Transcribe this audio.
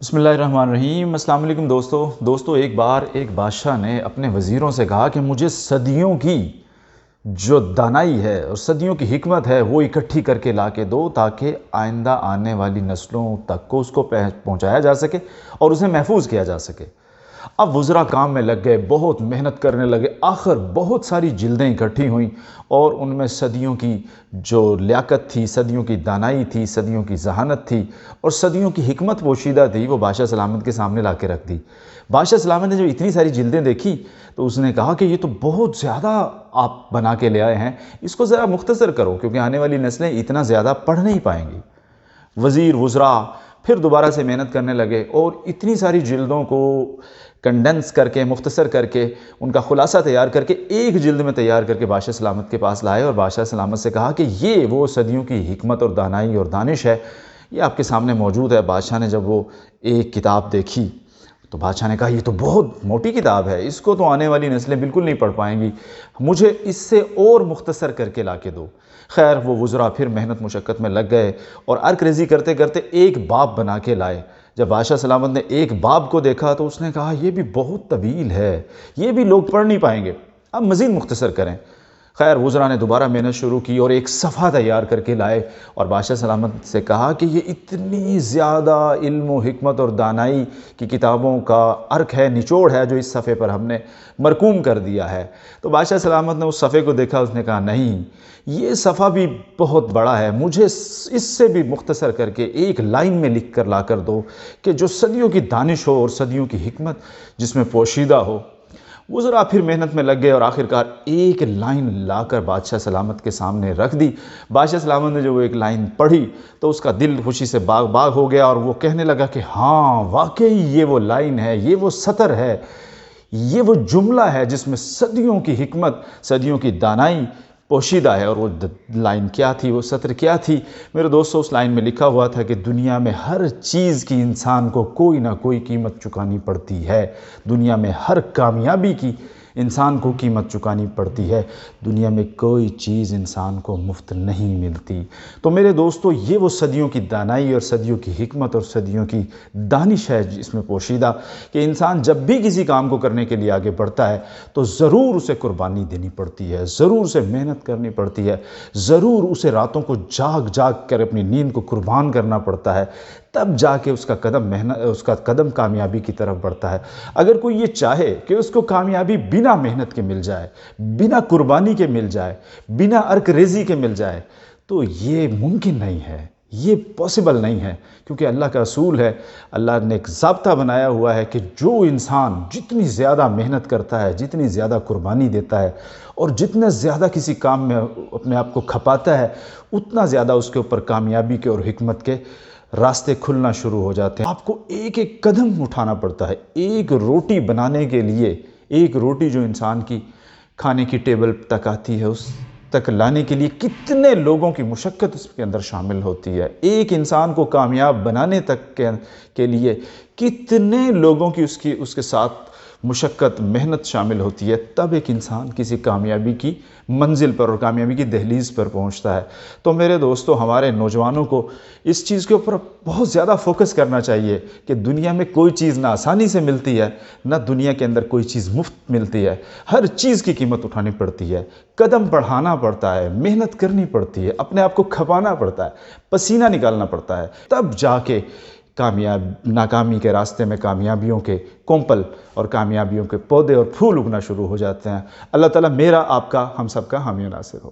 بسم اللہ الرحمن الرحیم۔ السلام علیکم دوستو ایک بار ایک بادشاہ نے اپنے وزیروں سے کہا کہ مجھے صدیوں کی جو دانائی ہے اور صدیوں کی حکمت ہے وہ اکٹھی کر کے لا کے دو تاکہ آئندہ آنے والی نسلوں تک کو اس کو پہنچایا جا سکے اور اسے محفوظ کیا جا سکے۔ اب وزراء کام میں لگ گئے، بہت محنت کرنے لگے، آخر بہت ساری جلدیں اکٹھی ہوئیں اور ان میں صدیوں کی جو لیاقت تھی، صدیوں کی دانائی تھی، صدیوں کی ذہانت تھی اور صدیوں کی حکمت پوشیدہ تھی، وہ بادشاہ سلامت کے سامنے لا کے رکھ دی۔ بادشاہ سلامت نے جب اتنی ساری جلدیں دیکھی تو اس نے کہا کہ یہ تو بہت زیادہ آپ بنا کے لے آئے ہیں، اس کو ذرا مختصر کرو کیونکہ آنے والی نسلیں اتنا زیادہ پڑھ نہیں پائیں گی۔ وزراء پھر دوبارہ سے محنت کرنے لگے اور اتنی ساری جلدوں کو کنڈنس کر کے، مختصر کر کے، ان کا خلاصہ تیار کر کے ایک جلد میں تیار کر کے بادشاہ سلامت کے پاس لائے اور بادشاہ سلامت سے کہا کہ یہ وہ صدیوں کی حکمت اور دانائی اور دانش ہے، یہ آپ کے سامنے موجود ہے۔ بادشاہ نے جب وہ ایک کتاب دیکھی تو بادشاہ نے کہا یہ تو بہت موٹی کتاب ہے، اس کو تو آنے والی نسلیں بالکل نہیں پڑھ پائیں گی، مجھے اس سے اور مختصر کر کے لا کے دو۔ خیر وہ وزراء پھر محنت مشقت میں لگ گئے اور عرق ریزی کرتے کرتے ایک باب بنا کے لائے۔ جب بادشاہ سلامت نے ایک باب کو دیکھا تو اس نے کہا یہ بھی بہت طویل ہے، یہ بھی لوگ پڑھ نہیں پائیں گے، اب مزید مختصر کریں۔ خیر وزراء نے دوبارہ محنت شروع کی اور ایک صفحہ تیار کر کے لائے اور بادشاہ سلامت سے کہا کہ یہ اتنی زیادہ علم و حکمت اور دانائی کی کتابوں کا عرق ہے، نچوڑ ہے جو اس صفحے پر ہم نے مرقوم کر دیا ہے۔ تو بادشاہ سلامت نے اس صفحے کو دیکھا، اس نے کہا نہیں، یہ صفحہ بھی بہت بڑا ہے، مجھے اس سے بھی مختصر کر کے ایک لائن میں لکھ کر لا کر دو کہ جو صدیوں کی دانش ہو اور صدیوں کی حکمت جس میں پوشیدہ ہو۔ وزراء پھر محنت میں لگ گئے اور آخرکار ایک لائن لا کر بادشاہ سلامت کے سامنے رکھ دی۔ بادشاہ سلامت نے جو وہ ایک لائن پڑھی تو اس کا دل خوشی سے باغ باغ ہو گیا اور وہ کہنے لگا کہ ہاں واقعی یہ وہ لائن ہے، یہ وہ سطر ہے، یہ وہ جملہ ہے جس میں صدیوں کی حکمت، صدیوں کی دانائی پوشیدہ ہے۔ اور وہ لائن کیا تھی، وہ سطر کیا تھی؟ میرے دوستو اس لائن میں لکھا ہوا تھا کہ دنیا میں ہر چیز کی انسان کو کوئی نہ کوئی قیمت چکانی پڑتی ہے، دنیا میں ہر کامیابی کی انسان کو قیمت چکانی پڑتی ہے، دنیا میں کوئی چیز انسان کو مفت نہیں ملتی۔ تو میرے دوستو یہ وہ صدیوں کی دانائی اور صدیوں کی حکمت اور صدیوں کی دانش ہے اس میں پوشیدہ کہ انسان جب بھی کسی کام کو کرنے کے لیے آگے بڑھتا ہے تو ضرور اسے قربانی دینی پڑتی ہے، ضرور اسے محنت کرنی پڑتی ہے، ضرور اسے راتوں کو جاگ جاگ کر اپنی نیند کو قربان کرنا پڑتا ہے، تب جا کے اس کا قدم کامیابی کی طرف بڑھتا ہے۔ اگر کوئی یہ چاہے کہ اس کو کامیابی بنا محنت کے مل جائے، بنا قربانی کے مل جائے، بنا عرق ریزی کے مل جائے تو یہ ممکن نہیں ہے، یہ پاسبل نہیں ہے، کیونکہ اللہ کا اصول ہے، اللہ نے ایک ضابطہ بنایا ہوا ہے کہ جو انسان جتنی زیادہ محنت کرتا ہے، جتنی زیادہ قربانی دیتا ہے اور جتنا زیادہ کسی کام میں اپنے آپ کو کھپاتا ہے، اتنا زیادہ اس کے اوپر کامیابی کے اور حکمت کے راستے کھلنا شروع ہو جاتے ہیں۔ آپ کو ایک ایک قدم اٹھانا پڑتا ہے۔ ایک روٹی بنانے کے لیے، ایک روٹی جو انسان کی کھانے کی ٹیبل تک آتی ہے اس تک لانے کے لیے کتنے لوگوں کی مشقت اس کے اندر شامل ہوتی ہے۔ ایک انسان کو کامیاب بنانے تک کے لیے کتنے لوگوں کی اس کے ساتھ مشقت، محنت شامل ہوتی ہے، تب ایک انسان کسی کامیابی کی منزل پر اور کامیابی کی دہلیز پر پہنچتا ہے۔ تو میرے دوستو ہمارے نوجوانوں کو اس چیز کے اوپر بہت زیادہ فوکس کرنا چاہیے کہ دنیا میں کوئی چیز نہ آسانی سے ملتی ہے، نہ دنیا کے اندر کوئی چیز مفت ملتی ہے، ہر چیز کی قیمت اٹھانی پڑتی ہے، قدم بڑھانا پڑتا ہے، محنت کرنی پڑتی ہے، اپنے آپ کو کھپانا پڑتا ہے، پسینہ نکالنا پڑتا ہے، تب جا کے ناکامی کے راستے میں کامیابیوں کے کونپل اور کامیابیوں کے پودے اور پھول اگنا شروع ہو جاتے ہیں۔ اللہ تعالیٰ میرا، آپ کا، ہم سب کا حامی و ناصر ہو۔